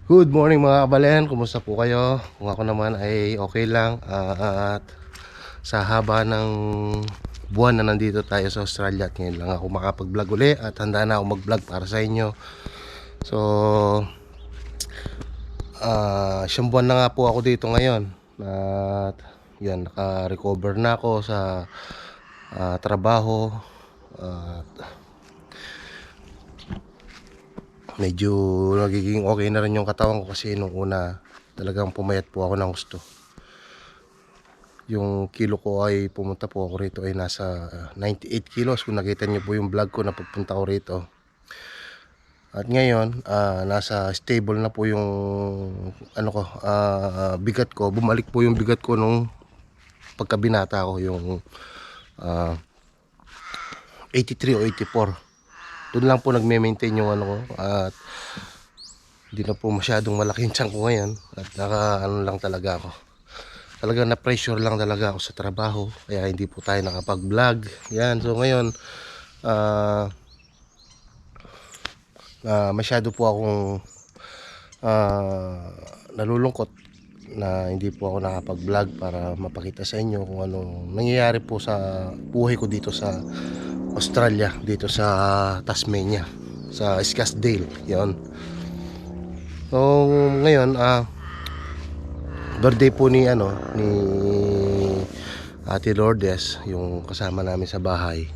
Good morning mga kabalen, kumusta po kayo? Kung ako naman ay okay lang at sa haba ng buwan na nandito tayo sa Australia at ngayon lang ako makapag-vlog uli at handa na ako mag-vlog para sa inyo. So, siyang buwan na nga po ako dito ngayon at yan, naka-recover na ako sa trabaho at medyo nagiging okay na rin yung katawan ko kasi nung una talagang pumayat po ako ng gusto. Yung kilo ko ay pumunta po ako rito ay nasa 98 kilos kung nakita niyo po yung vlog ko na pagpunta ko rito. At ngayon nasa stable na po yung ano ko, bigat ko. Bumalik po yung bigat ko nung pagkabinata ko, yung 83 o 84. Doon lang po nagme-maintain yung ano ko at hindi na po masyadong malaki yung tiyan ko ngayon at ano lang talaga ako. Talagang na pressure lang talaga ako sa trabaho kaya hindi po tayo nakapag-vlog. Yan, so ngayon masyado po akong nalulungkot na hindi po ako nakapag-vlog para mapakita sa inyo kung anong nangyayari po sa buhay ko dito sa Australia, dito sa Tasmania, sa Scottsdale. Yan. So ngayon birthday po ni Ate Lourdes, yung kasama namin sa bahay.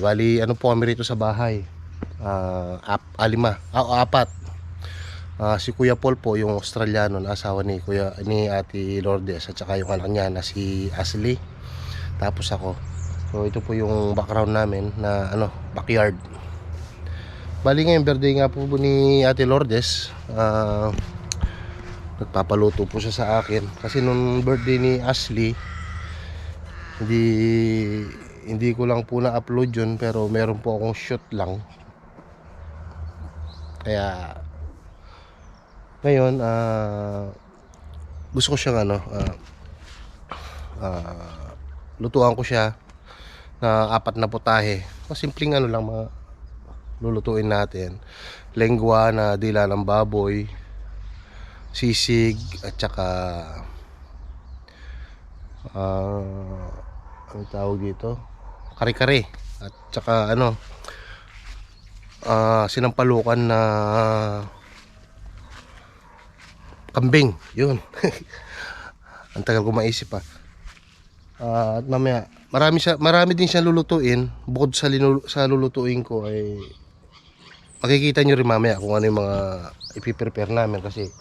Bali ano po kami rito sa bahay, apat. Si Kuya Paul po, yung Australiano na asawa ni Ate Lourdes, at saka yung anak niya na si Ashley, tapos ako. So ito po yung background namin na backyard. Bali ngayon birthday nga po ni Ate Lourdes. Nagpapaluto po siya sa akin kasi nung birthday ni Ashley hindi ko lang po na-upload yun, pero meron po akong shoot lang. Kaya ngayon gusto ko siyang lutuan ko siya na 4 na putahe. Simpleng lang mga lulutuin natin. Lengua na dila ng baboy, sisig, at saka ang tawag dito, kare-kare, at saka sinampalukan na kambing. Yun. Ang tagal ko maisip pa. At mamaya marami din siyang lulutuin. Bukod sa lulutuin ko ay makikita nyo rin mamaya kung ano yung mga ipiprepare namin, kasi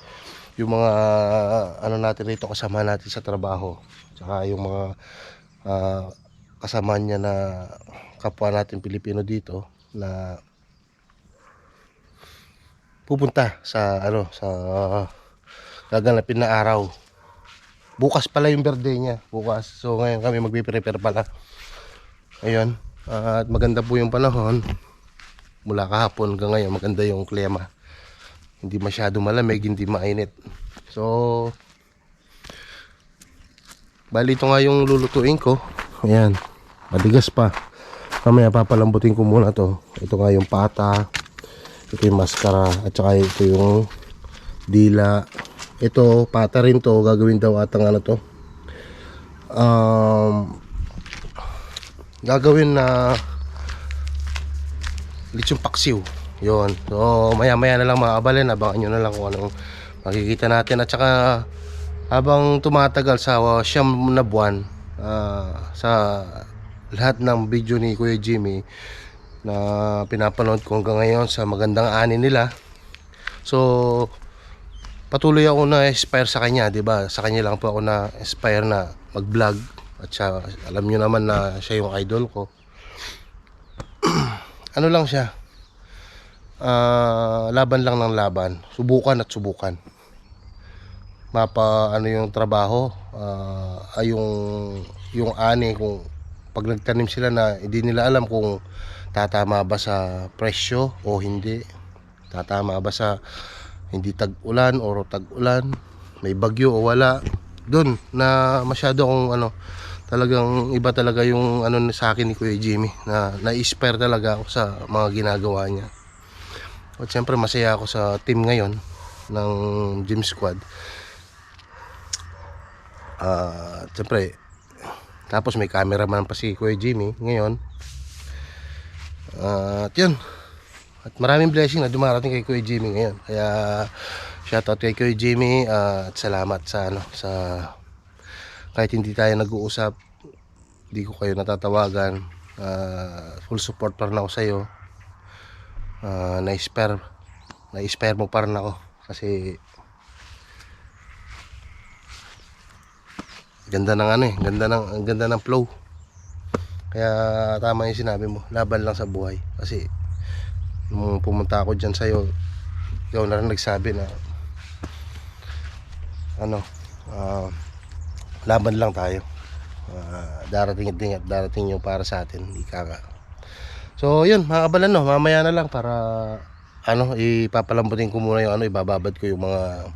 yung mga natin rito, kasama natin sa trabaho, saka yung mga kasama niya na kapwa natin Pilipino dito na pupunta sa sa gaganapin na araw. Bukas pala yung birthday niya, bukas. So ngayon kami magpe-prepare pala. Ayun, at maganda po yung panahon. Mula kahapon hanggang ngayon maganda yung klima. Hindi masyado malamig, hindi mainit. So bali ito nga yung lulutuin ko. Ayan, madigas pa. Mamaya papalambutin ko muna to. Ito nga yung pata, ito yung maskara, at saka ito yung dila. Ito pata rin to, gagawin daw atang gagawin na lechon paksiw. Yun. So maya maya na lang mga kabalen, abangan nyo na lang kung anong makikita natin. At saka habang tumatagal sa siyam na buwan, sa lahat ng video ni Kuya Jimmy na pinapanood ko hanggang ngayon sa magandang ani nila, so patuloy ako na-inspire sa kanya, 'di ba? Sa kanya lang po ako na-inspire na mag-vlog. At siya, alam niyo naman na siya yung idol ko. Ano lang siya, laban lang ng laban, subukan at subukan. Yung trabaho, ay yung ani, kung pag nagtanim sila na hindi nila alam kung tatama ba sa presyo o hindi, tatama ba sa hindi tag-ulan o tag-ulan, may bagyo o wala. Doon na masyado akong talagang iba talaga yung sa akin ni Kuya Jimmy, na na-inspire talaga ako sa mga ginagawa niya. At syempre masaya ako sa team ngayon ng gym squad. Syempre, tapos may cameraman pa si Kuya Jimmy ngayon. At yun. At maraming blessing na dumarating kay Kuya Jimmy ngayon. Kaya shoutout kay Kuya Jimmy, at salamat sa sa kahit hindi tayo nag-uusap, hindi ko kayo natatawagan, full support pa rin ako sa iyo. Na-inspire mo pa rin ako kasi ganda ng ganda ng flow. Kaya tama yung sinabi mo, laban lang sa buhay. Kasi nung pumunta ako dyan sa'yo, ikaw na rin nagsabi na laban lang tayo. Darating din at darating yung para sa atin, ika nga. So yun mga kabalan, no, mamaya na lang para ipapalambutin ko muna yung ibababad ko yung mga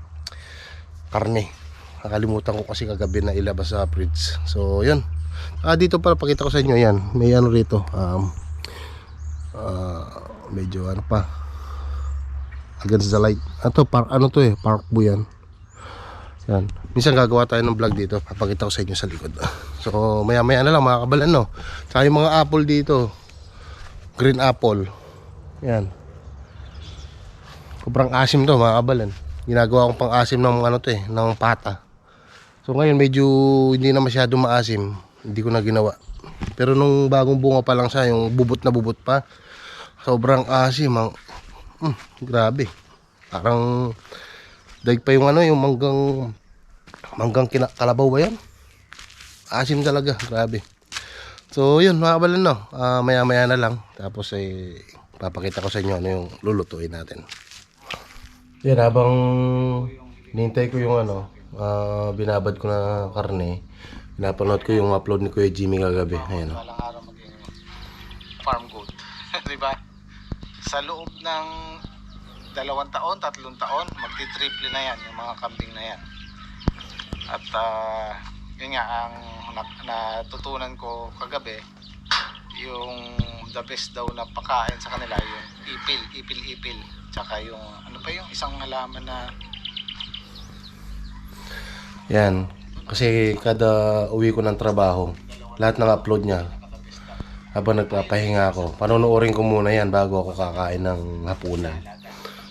karne. Nakalimutan ko kasi kagabi na ilabas sa fridge. So yun. Dito para pakita ko sa inyo, yan. May rito. Medyo pa. Against the light. Park po yan. Yan. Minsan gagawa tayo ng vlog dito. Papakita ko sa inyo sa likod. So maya maya na lang mga kabalan, no. Saka yung mga apple dito. Green apple. Yan. Sobrang asim to mga kabalan. Ginagawa kong pang asim ng ng pata. So ngayon medyo hindi na masyado maasim. Hindi ko na ginawa. Pero nung bagong bunga pa lang siya, yung bubot na bubot pa, sobrang asim. Grabe. Parang daig pa yung yung manggang kalabaw ba yan? Asim talaga, grabe. So yun mga kabalan, no. Maya maya na lang. Tapos papakita ko sa inyo ano yung lulutuin natin. Yan, habang nintay ko yung binabad ko na karne, pinapanood ko yung upload ni Kuya Jimmy kagabi. Ayan. Walang araw maging farm goat. Diba? Sa loob ng 2 taon, 3 taon, magti-triple na yan, yung mga kambing na yan. At yun nga, ang natutunan ko kagabi, yung the best daw na pakain sa kanila, yung ipil. Tsaka yung, yung isang halaman na... Yan. Kasi kada uwi ko ng trabaho, lahat ng upload niya, habang nagpapahinga ako, panonoorin ko muna yan bago ako kakain ng hapunan.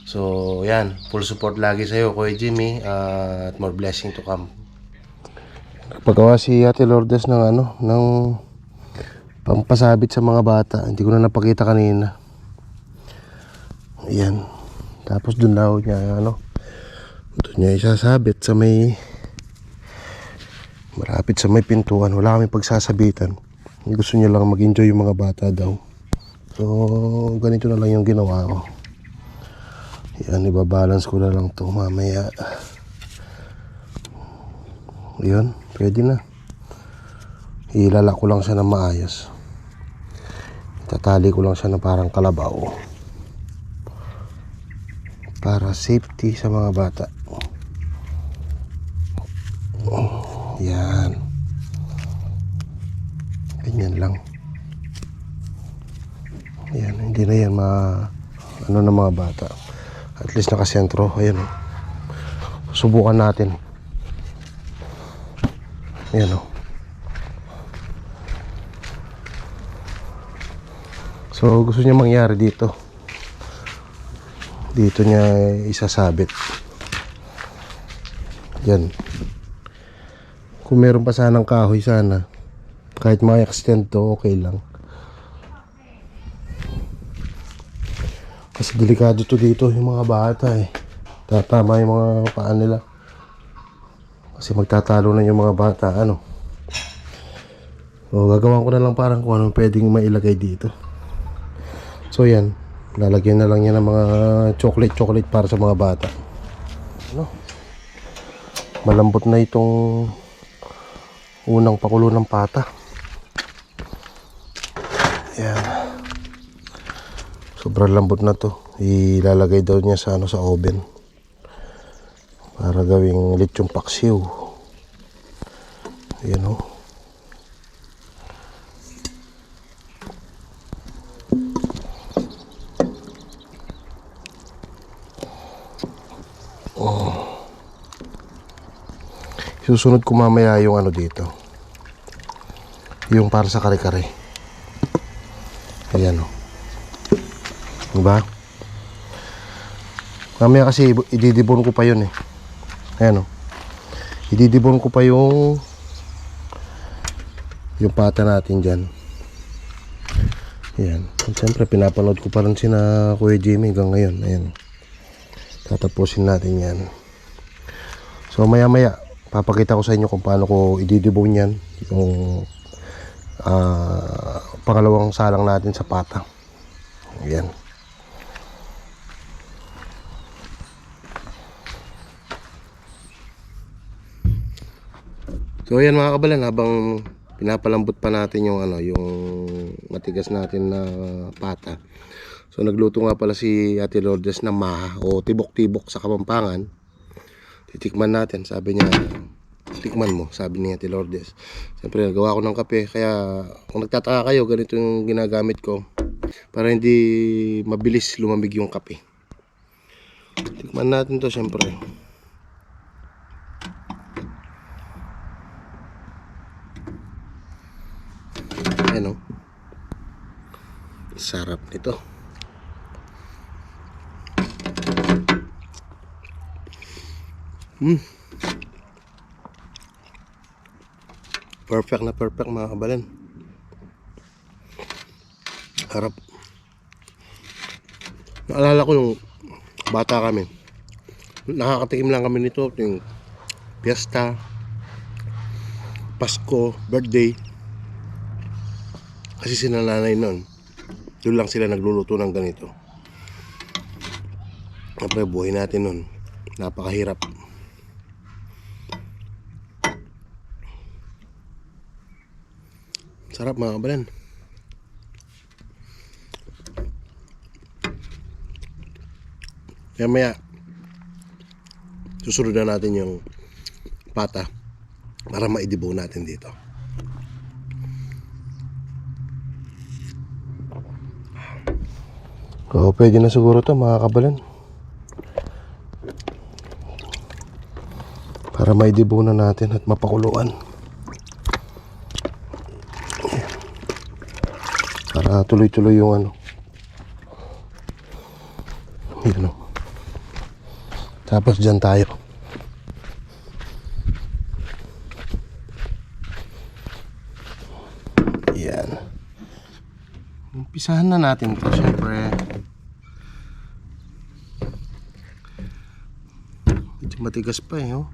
So yan, full support lagi sa'yo Kuya Jimmy, at more blessing to come. Paggawa si Ate Lourdes ng pampasabit sa mga bata. Hindi ko na napakita kanina. Ayan. Tapos dun daw niya doon niya isasabit sa malapit sa may pintuan. Wala kami pagsasabitan. Gusto niya lang mag-enjoy yung mga bata daw. So ganito na lang yung ginawa ko. Yan, ibabalance ko na lang to mamaya. Yun, pwede na. Ilala ko lang siya na maayos. Tatali ko lang siya na parang kalabaw para safety sa mga bata. Yan. Ganyan lang. Yan, hindi na yan ng mga bata. At least nakasentro. Ayan. Subukan natin. Ayan o. So gusto niya mangyari dito. Dito niya isasabit. Yan. Kung meron pa sanang kahoy sana, kahit ma-extend to, okay lang. Kasi delikado to dito yung mga bata Tatama yung mga paan nila. Kasi magtatalo na yung mga bata So gagawin ko na lang parang kung anong pwedeng mailagay dito. So yan, lalagyan na lang yan ng mga chocolate para sa mga bata. Malambot na itong unang pakulo ng pata. Yan. Sobrang lambot na to. Ilalagay daw niya sa sa oven para gawing lechong paksiw. Ayan o. Susunod ko mamaya yung ano dito. Yung para sa kare-kare. Ayan o. Diba? Mamaya kasi ididibon ko pa yun eh. Ayan o. Ididibon ko pa yung pata natin dyan. Ayan. At siyempre pinapanood ko pa rin sina Kuya Jimmy hanggang ngayon. Ayan. Tatapusin natin yan. So maya maya papakita ko sa inyo kung paano ko ididibon yan. Yung pangalawang salang natin sa pata. Ayan. So ayan mga kabalan, habang pinapalambot pa natin yung yung matigas natin na pata. So nagluto nga pala si Ate Lourdes ng maha o tibok-tibok sa Kapampangan. Titikman natin, sabi niya, tikman mo, sabi ni Ate Lourdes. Siyempre nagawa ko ng kape, kaya kung nagtataka kayo, ganito yung ginagamit ko para hindi mabilis lumamig yung kape. Tikman natin to siyempre. Ayan o. Sarap nito. Perfect na perfect mga kabalan. Harap. Naalala ko yung bata kami. Nakakatikim lang kami nito yung piyesta, Pasko, birthday. Kasi sila nanay nun, doon lang sila nagluluto ng ganito. Siyempre buhay natin nun, napakahirap. Sarap mga kabalan. Kaya maya susunod na natin yung pata para maidibo natin dito. So pwede na siguro to mga kabalan, para maidibo na natin at mapakuluan. Para tuloy-tuloy yung yun o. Tapos dyan tayo. Yan. Umpisahan na natin to syempre. Medyo matigas pa eh oh.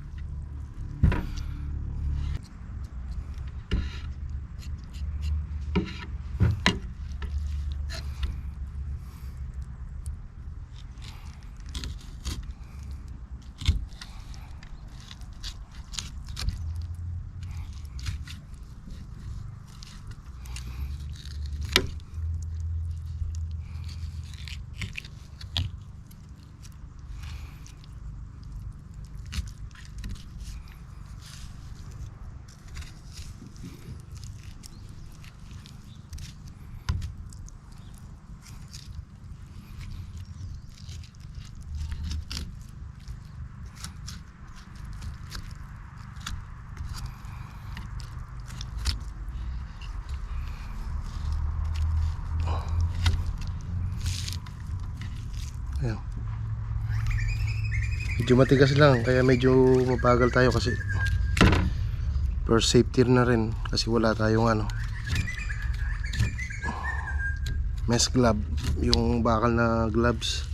Ayan. Medyo matigas lang, kaya medyo mabagal tayo kasi for safety na rin, kasi wala tayong mesh glove, yung bakal na gloves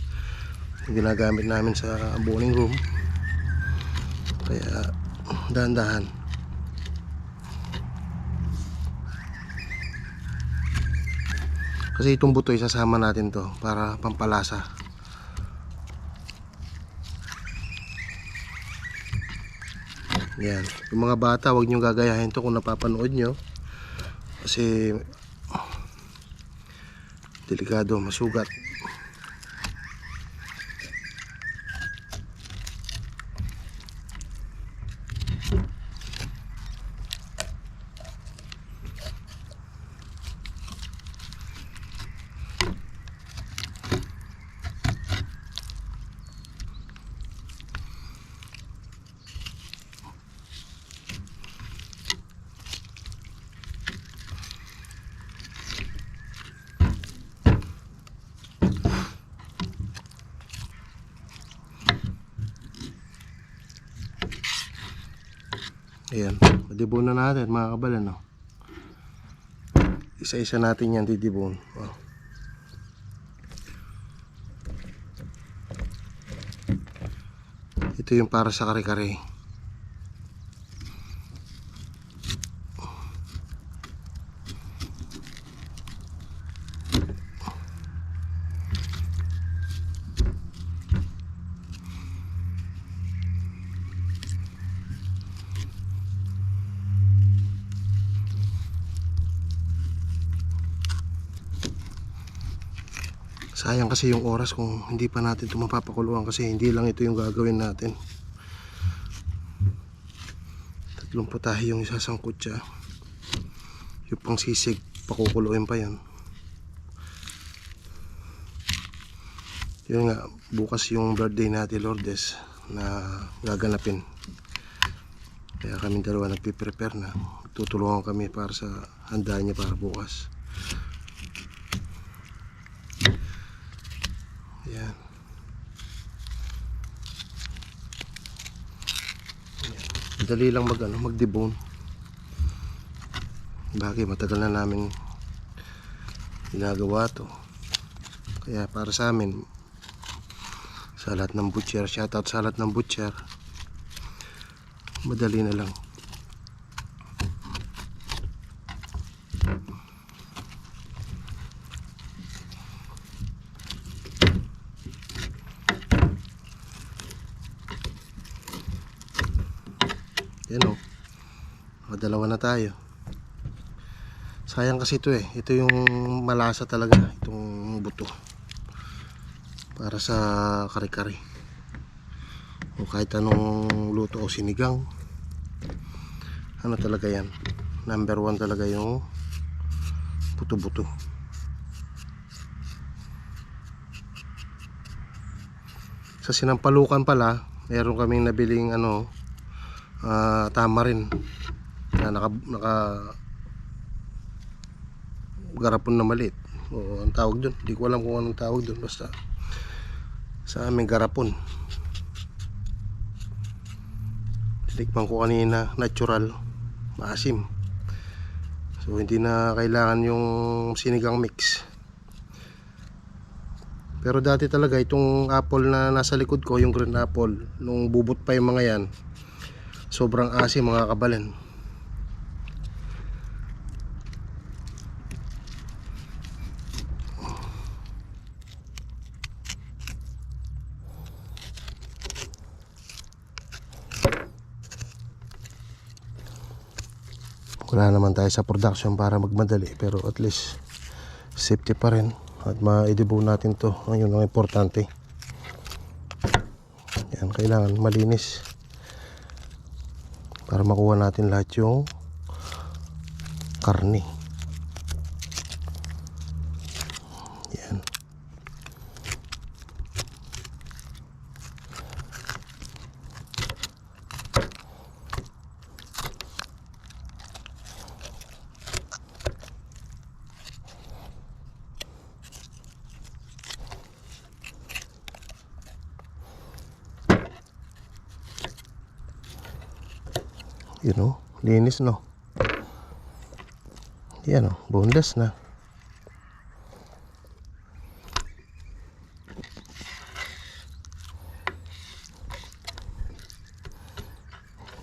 yung ginagamit namin sa boning room, kaya dahan-dahan. Kasi itong buto isasama natin to para pampalasa. Yan. Yung mga bata, huwag nyo gagayahin to kung napapanood nyo, kasi delikado, masugat. Ayan, madibon na natin mga kabalan, no? Isa-isa natin yan didibon. Oh. Ito yung para sa kare-kare. Sayang kasi yung oras kung hindi pa natin ito mapapakuluan kasi hindi lang ito yung gagawin natin. 30 putahe yung isasangkot siya. Yung pang sisig, pakukuluin pa yan. Yun nga, bukas yung birthday natin Lourdes na gaganapin. Kaya kami dalawa nagpiprepare na. Tutulungan kami para sa handa niya para bukas. Ayan. Dali lang magdibon. Bagay matagal na namin ginagawa to. Kaya para sa amin, sa lahat ng butcher, shoutout sa lahat ng butcher, madali na lang. Yan o, dalawa na tayo. Sayang kasi ito eh. Ito yung malasa talaga, itong buto para sa kare-kare o kahit anong luto o sinigang. Ano talaga yan, number 1 talaga yung buto-buto. Sa sinampalukan pala, meron kaming nabiling tamarin na naka garapon na maliit. O ang tawag doon, hindi ko alam kung anong tawag doon, basta sa aming garapon. Tinikman ko kanina, natural, maasim. So hindi na kailangan yung sinigang mix. Pero dati talaga itong apple na nasa likod ko, yung green apple, nung bubot pa yung mga yan, sobrang asim mga kabalan. Wala naman tayo sa production para magmadali, pero at least safety pa rin at maidibo natin to. Ayun ang importante. Yan, kailangan malinis para makuha natin lahat yung karne. Yan. You know, linis no. Yan o, boneless na.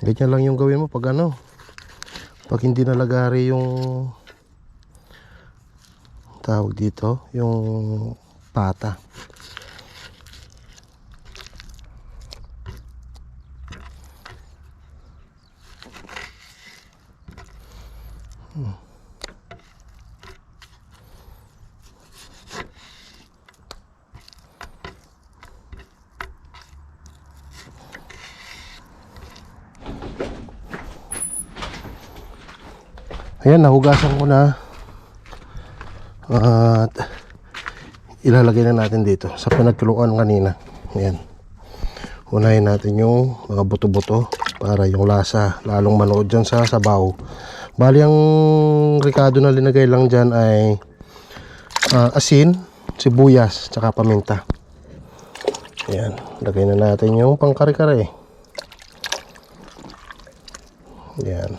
Ganyan lang yung gawin mo pag pag hindi nalagari yung tawag dito, yung pata. Ayan, nahugasan ko na at ilalagay na natin dito sa pinagkuluan kanina. Ayan, unahin natin yung mga buto-buto para yung lasa lalong manood dyan sa sabaw. Bali ang ricado na linagay lang dyan ay asin, sibuyas, tsaka paminta. Ayan, lagay na natin yung pangkare-kare. Yan.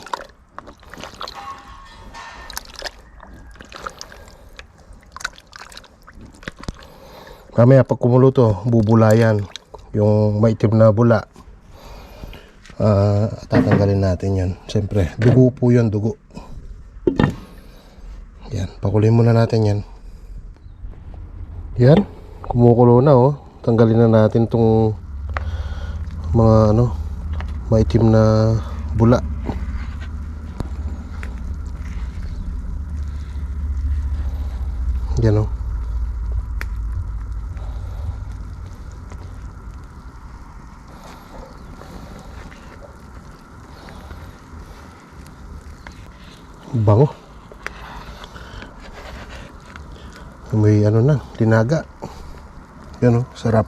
Mamaya pag kumulo to, bubulayan yung maitim na bula. Tatanggalin natin yan. Siyempre, dugo po yun, dugo. Yan, pakuloyin muna natin yan. Yan, kumukulo na oh. Tanggalin na natin tong mga ano, maitim na bula. Yan oh. Bango. May ano na, tinaga. Yan o, sarap.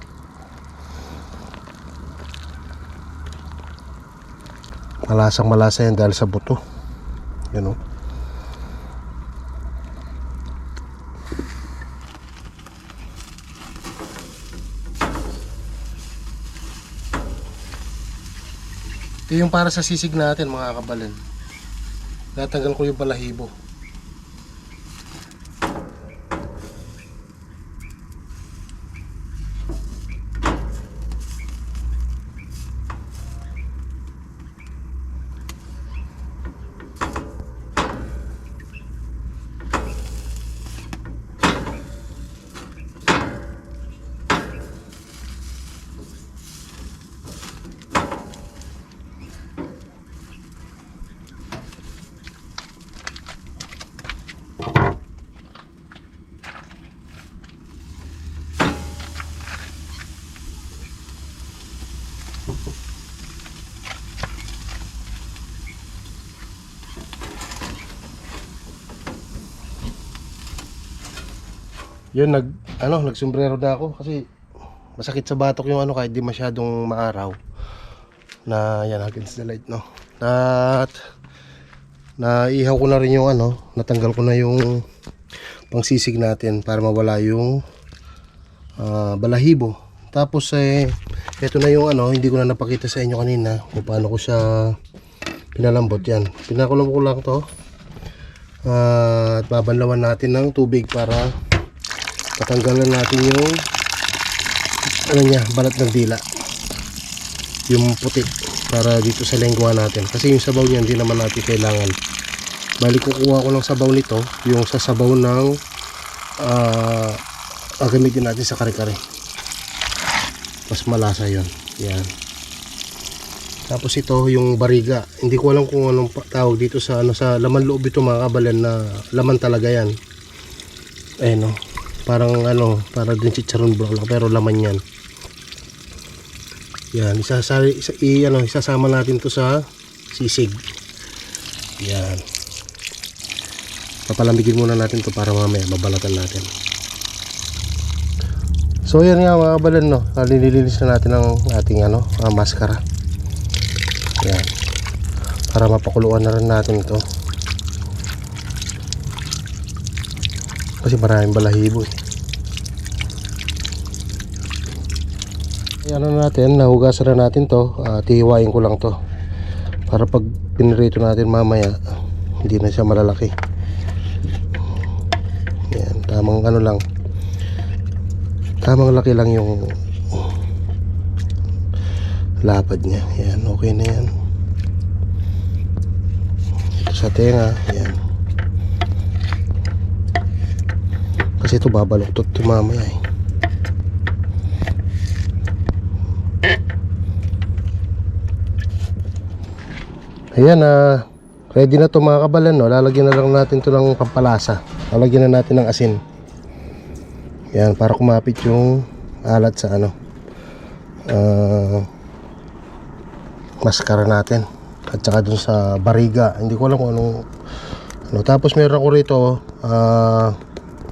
Malasang malasa yan dahil sa buto. Yan o. Ito yung para sa sisig natin mga kabalin. Tatanggal ko yung balahibo. Yun, nagsombrero na ako kasi masakit sa batok yung ano kahit di masyadong maaraw. Na yan, against the light, no. At naihaw ko na rin yung ano, natanggal ko na yung pangsisig natin para mawala yung balahibo. Tapos ito na yung ano, hindi ko na napakita sa inyo kanina kung paano ko siya pinalambot. Yan, pinakulo ko lang to. At babanlawan natin ng tubig para patanggalan natin yung ano niya, balat ng dila, yung puti, para dito sa lengguan natin. Kasi yung sabaw niya hindi naman natin kailangan. Balik kukuha ko ng sabaw nito, yung sa sabaw ng gagamitin natin sa kare-kare. Mas malasa yon. Yan. Tapos ito yung bariga. Hindi ko alam kung anong tawag dito sa ano, sa laman loob ito mga kabalan, na laman talaga yan. No. Parang ano, para din chicharon bro lang, pero laman yan. Yan, isasama natin to sa sisig. Yan. Papalamigin muna natin to para mamaya mabalatan natin. So yan nga mga kabalan, no. Nililinis na natin ang ating ano, maskara. Yan. Para mapakuluan na rin natin ito. Kasi maraming balahibo eh. Ayan na natin, nahugasan na natin to. Tihiwain ko lang to para pag pinirito natin mamaya hindi na siya malalaki. Yan, tamang ano lang, tamang laki lang yung lapad niya. Yan, okay na yan. Ito sa tenga, yan. Kasi ito babaluktot ito mamaya eh. Ayan, ready na to mga kabalan, no? Lalagyan na lang natin to ng pampalasa. Lalagyan na natin ng asin. Yan, para kumapit yung alat sa ano, maskara natin. At saka dun sa bariga. Hindi ko alam kung anong ano. Tapos meron ako rito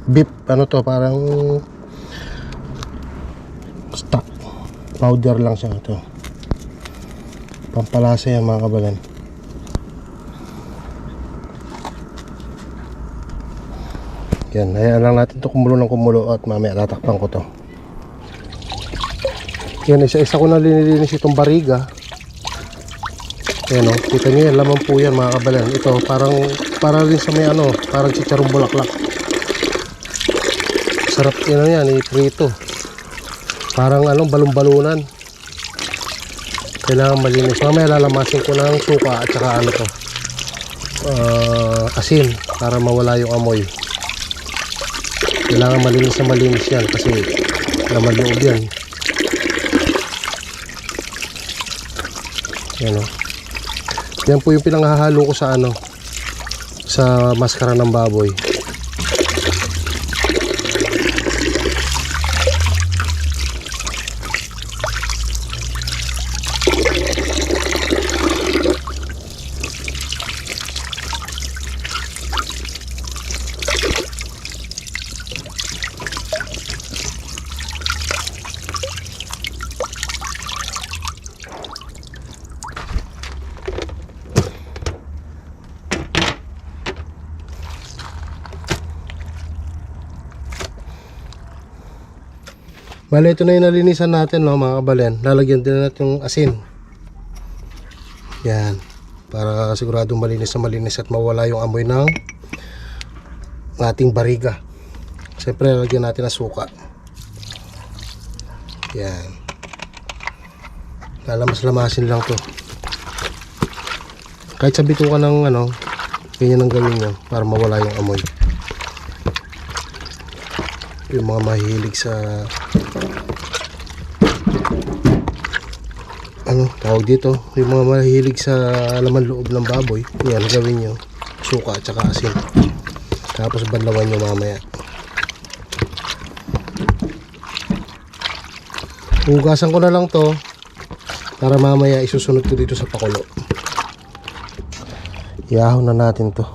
beef, ano to, parang stock powder lang siya ito. Pampalasa yan mga kabalan. Yan, hayaan lang natin ito kumulo ng kumulo at mamaya tatakpan ko to. Yan, isa-isa ko na linilinis itong bariga Ayan o, kita nyo yan, laman po yan mga kabalan. Ito, parang rin sa may ano, parang chicharong bulaklak. Sarap yan, iprito. Parang balon-balunan. Kailangan malinis. Mamaya lalamasin ko ng suka at saka asin para mawala yung amoy. Kailangan malinis yan kasi laman loob yan. Yan o. Yan po yung pinanghahalo ko sa sa maskara ng baboy. Bale, ito na yung nalinisan natin, no, mga kabalen. Lalagyan din natin yung asin. Yan. Para siguradong malinis at mawala yung amoy ng ating bariga. Siyempre, lalagyan natin ng suka. Yan. Lalamas-lamasin lang to. Kahit sa bitukan ng ganyan ang gawin nyo para mawala yung amoy. Yung mga mahilig sa tawag dito, yung mga mahilig sa laman loob ng baboy, yan gawin nyo, suka at saka asin, tapos banlawan nyo mamaya. Hugasan ko na lang to para mamaya isusunod ko dito sa pakulo. Iahon na natin to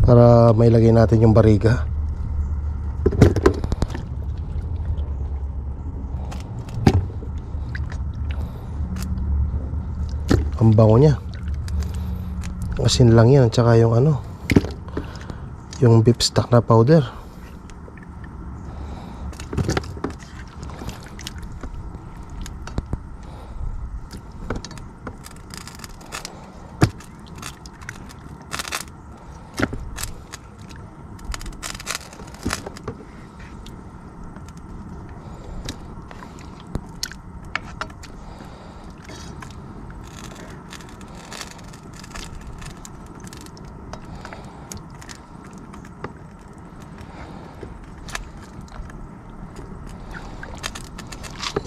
para mailagay natin yung bariga. Ang bango niya. Asin lang yan, tsaka yung yung beef stock na powder.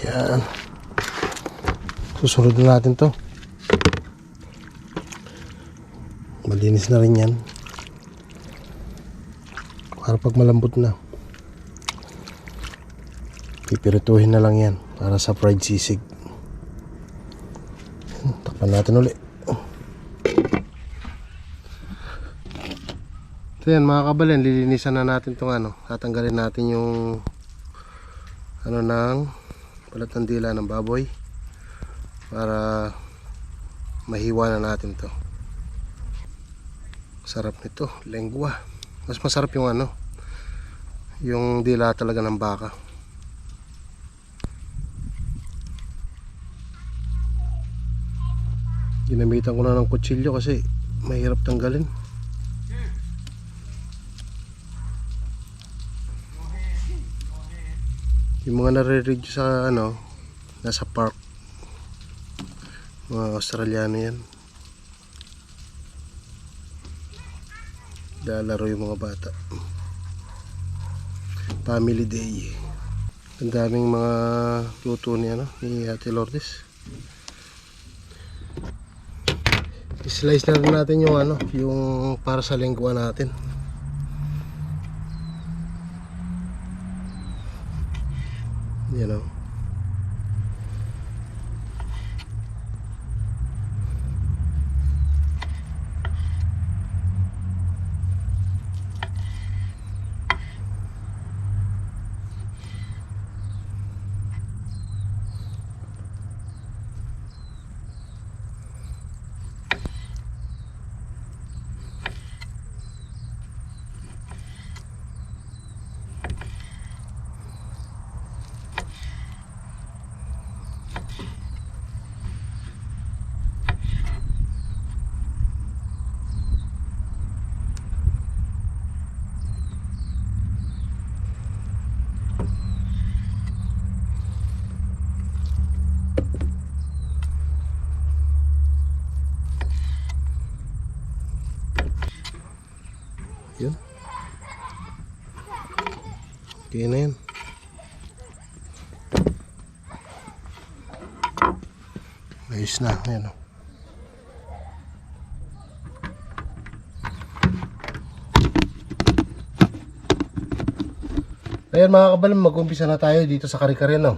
Yan. Susunod na natin to. Malinis na rin yan. Para pag malambot na, pipirituhin na lang yan para sa fried sisig. Takpan natin ulit. So yan mga kabalen, lilinisan na natin itong tatanggalin natin yung ng balat ng dila ng baboy para mahiwa na natin to. Sarap nito, lengua. Mas masarap yung yung dila talaga ng baka. Ginamitan ko na ng kutsilyo kasi mahirap tanggalin. Yung mga nare-read sa nasa park, mga Australiano yan, lalaro yung mga bata. Family day. Ang daming mga luto ni Ate Lourdes. I-slice na rin natin yung yung para sa lengua natin. Okay na yan. Ayos na. Ayan o. Ayan mga kabalim, mag-umpisa na tayo dito sa kare-kare, no?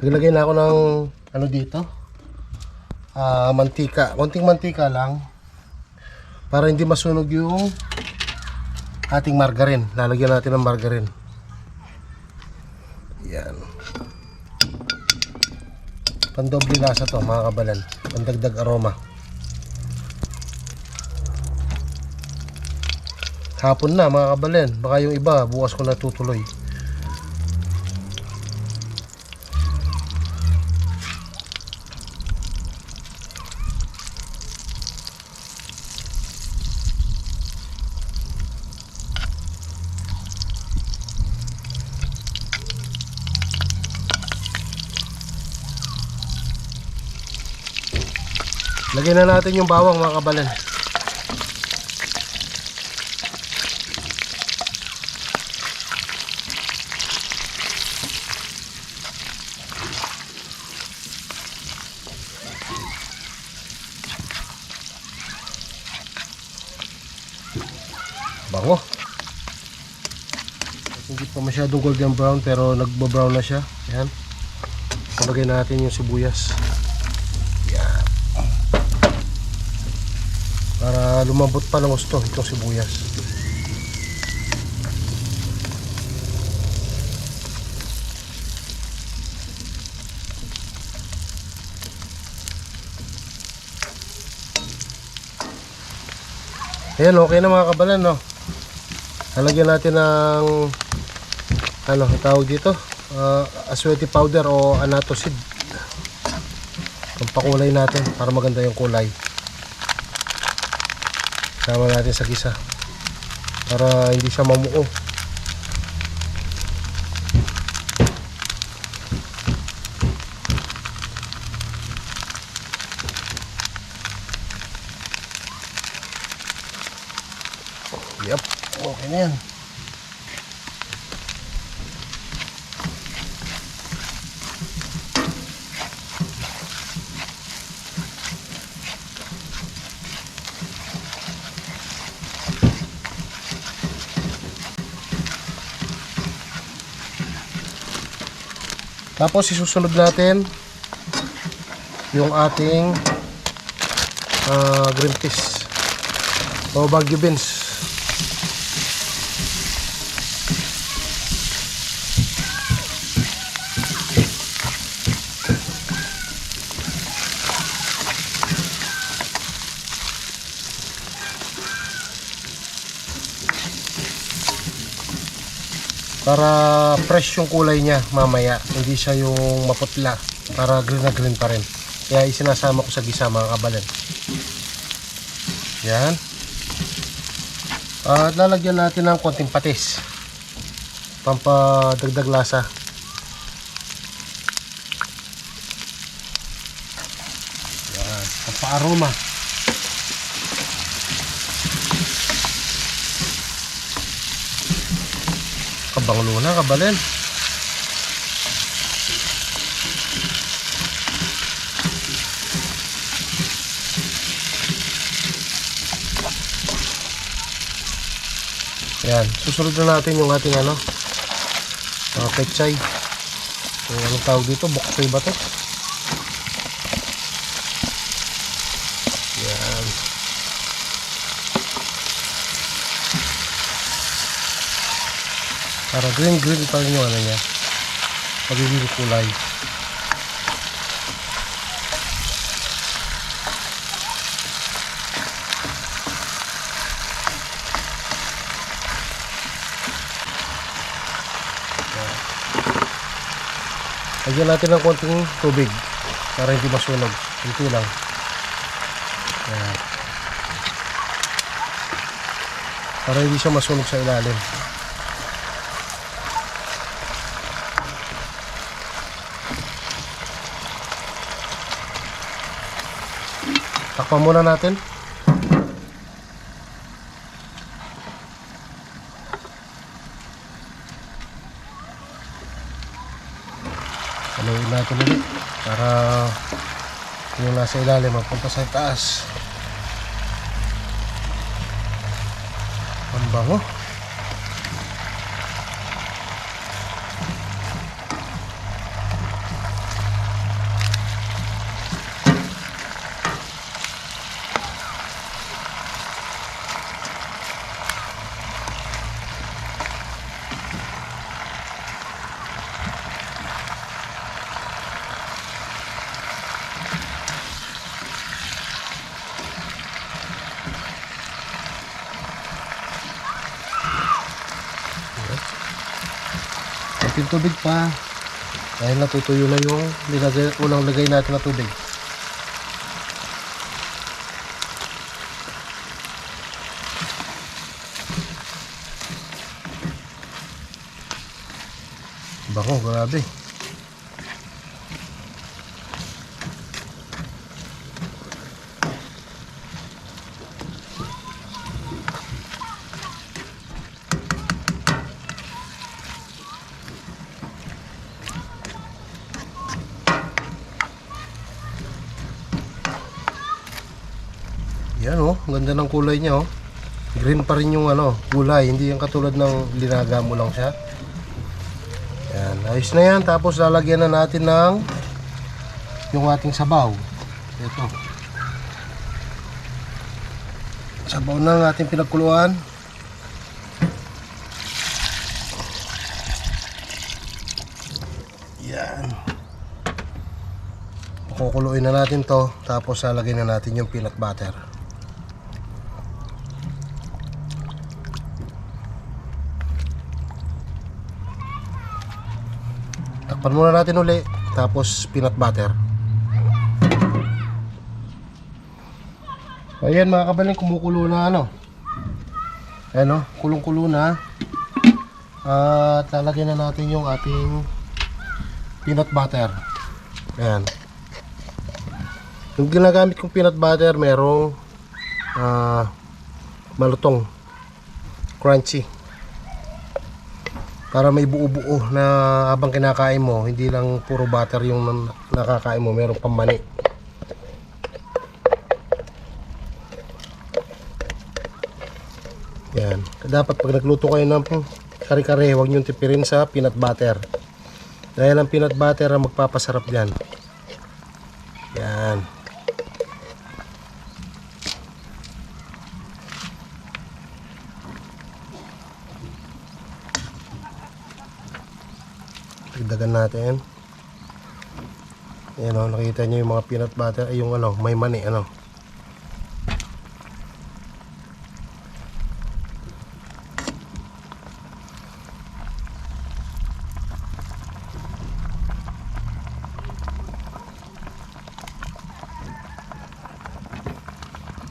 Naglagay na ako ng ano dito, mantika, konting mantika lang para hindi masunog yung ating margarine. Lalagyan natin ng margarine. Yan, pandoble lasa to mga kabalan, pandagdag aroma. Hapon na mga kabalan, baka yung iba bukas ko natutuloy. Lagyan na natin yung bawang mga kabalan. Bango. Hindi pa masyadong golden brown pero nagbo-brown na siya. Ayan. Lagay natin yung sibuyas. Yan. Para lumambot pa ng gusto itong sibuyas. Ayan, okay na mga kabalan, no? Lalagyan natin ng ano, tawag dito, asweti powder o annatto seed. Pampakulay natin para maganda yung kulay. Sama natin sa gisa para hindi siya mamuo. Yep, okay na yan. Tapos isusunod natin yung ating green peas o Baguio beans. Para fresh yung kulay niya mamaya, hindi siya yung maputla, para green na green pa rin. Kaya isinasama ko sa gisa mga kabalan. Yan. At lalagyan natin ng konting patis, pampadagdag lasa. Yan, pampa-aroma. Kabanglo na kabalan. Yan, susunod na natin yung ating ano, pechay. So, anong tawag dito? Bokchoy ba to? Yan. Para green pa rin yung ano niya, pagiging kulay. Lagyan natin ng konting tubig para hindi masunog. Ito lang. Ayan. Para hindi siya masunog sa ilalim. Takpan muna natin. natin ulit para yung nasa ilalim mapunta sa taas. Ang bango. Konting tubig pa dahil natutuyo na yung unang lagay natin na tubig. Bango, grabe. Yan oh, ganda ng kulay niya oh. Green pa rin yung gulay, hindi yung katulad ng linaga mo lang siya. Yan, ayos na yan. Tapos lalagyan na natin ng yung ating sabaw. Ito. Sabaw ng ating pinagkuluan. Yan. Kukuluin na natin to. Tapos lalagyan na natin yung peanut butter. Takpan muna natin uli. Tapos peanut butter. Ayan mga kabaling, kumukulo na Ayan kulong-kulo na. At lalagyan na natin yung ating peanut butter. Ayan. Yung ginagamit kong peanut butter, merong malutong, crunchy, para may buo-buo na habang kinakain mo, hindi lang puro butter yung nakakain mo, merong pamani. Yan. Dapat pag nagluto kayo ng kare-kare, huwag nyo tipirin sa peanut butter. Dahil ang peanut butter ang magpapasarap dyan. Yan. Dagdagan natin. Ayan nakita nyo yung mga peanut butter, ay yung may mani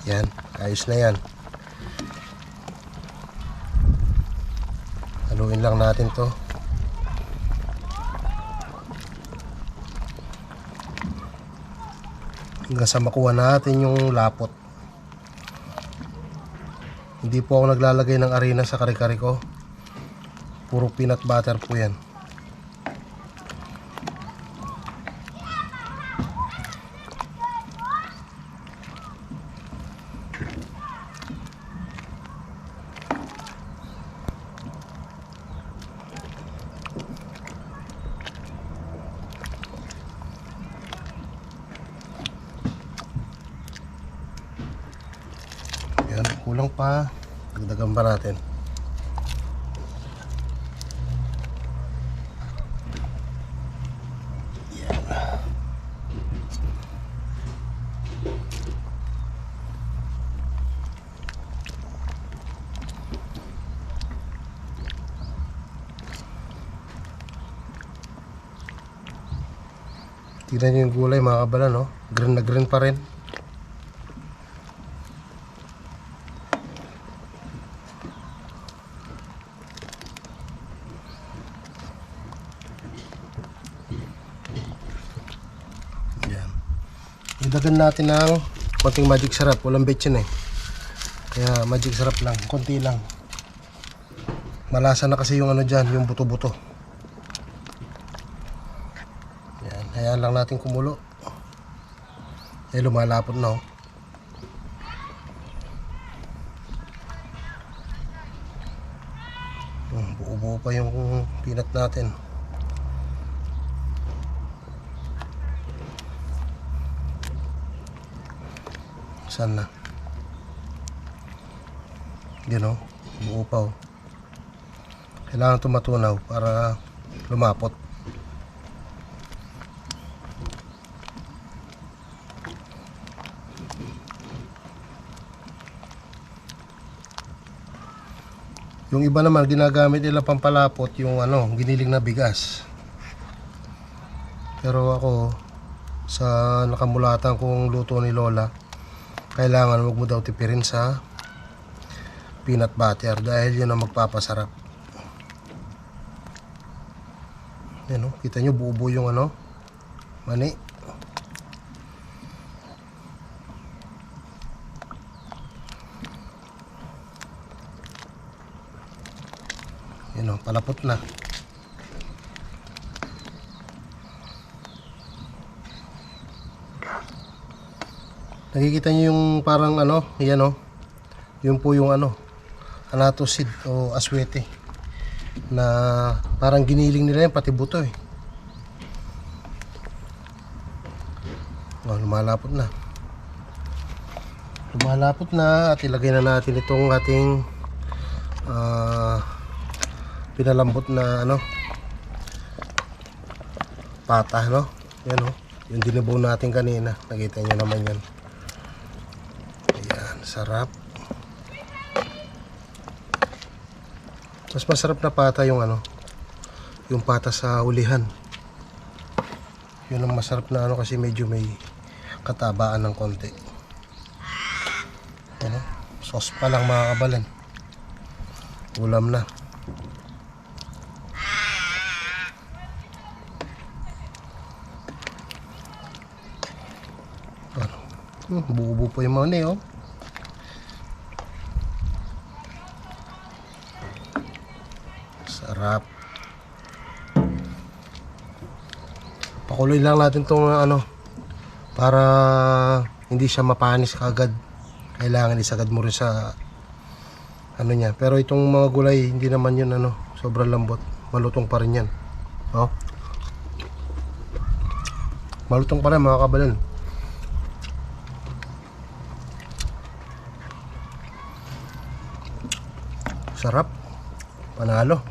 Yan, ayos na yan. Haluin lang natin to. Hanggang sa makuha natin yung lapot. Hindi po ako naglalagay ng harina sa kare-kare ko. Puro peanut butter po yan. Yan, kulang pa. Dagdagan pa natin. Yan. Tignan nyo yung gulay mga kabala, green na green pa rin. Dagan natin ng konting magic sarap, walang betchin kaya magic sarap lang, konti lang. Malasa na kasi yung dyan, yung buto-buto. Yan, Hayaan lang natin kumulo. Lumalapot na, oh. Buo-buo pa yung peanut natin. Saan na? Yan, oh. Buo pa, oh. Kailangan ito matunaw para lumapot. Yung iba naman ginagamit nila pampalapot yung giniling na bigas. Pero ako sa nakamulatan kong luto ni Lola, kailangan wag mo daw tipirin sa peanut butter dahil yun ang magpapasarap. Yan, kita nyo buo-buo yung mani. Yan, palapot na. Nakikita nyo yung parang yan, yun po yung anato seed o aswete na parang giniling nila yan pati buto eh. Lumalapot na. Lumalapot na at ilagay na natin itong ating pinalambot na pata, yan, yung dinibaw natin kanina. Nakita nyo naman yan. Ayan, sarap. Mas masarap na pata yung yung pata sa ulihan. Yun ang masarap na kasi medyo may katabaan ng konti. Sauce pa lang mga kabalan. Ulam na. Buo-buo pa yung mani, oh. Sarap. Pakuloy lang natin tong para hindi siya mapanis kaagad. Kailangan isagad mo rin sa niya. Pero itong mga gulay hindi naman yun sobrang lambot. Malutong pa rin yan. Oh. Malutong pa rin mga kabalan. Sarap. Panalo.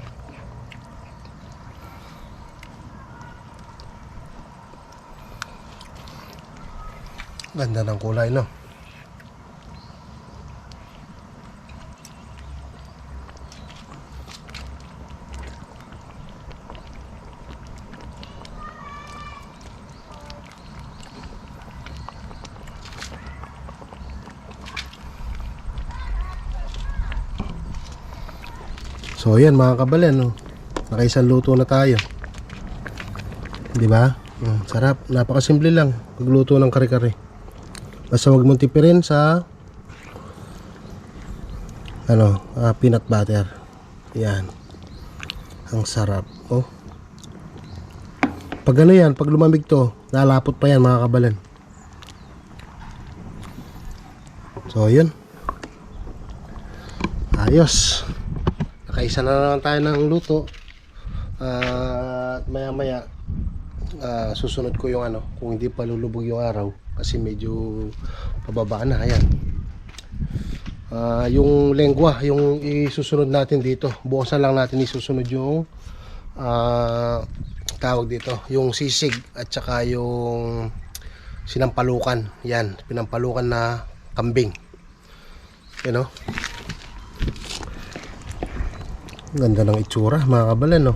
Ganda ng kulay, no? So ayan mga kabalan, nakaisang luto na tayo. Di ba? Sarap, napakasimple lang pagluto ng kare-kare. Basta wag mong tipirin sa peanut butter. Yan. Ang sarap, oh. Pag yan, pag lumamig to, lalapot pa yan mga kabalan. So yun. Ayos. Nakaisa na naman tayo ng luto. At maya maya susunod ko yung kung hindi pa lulubog yung araw kasi medyo pababa na. Ayan, yung lengwa yung isusunod natin dito. Bukasan lang natin isusunod yung tawag dito, yung sisig at saka yung sinampalukan. Yan, pinampalukan na kambing. Ganda ng itsura mga kabalan, no?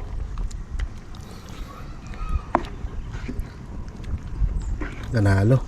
Ganalo.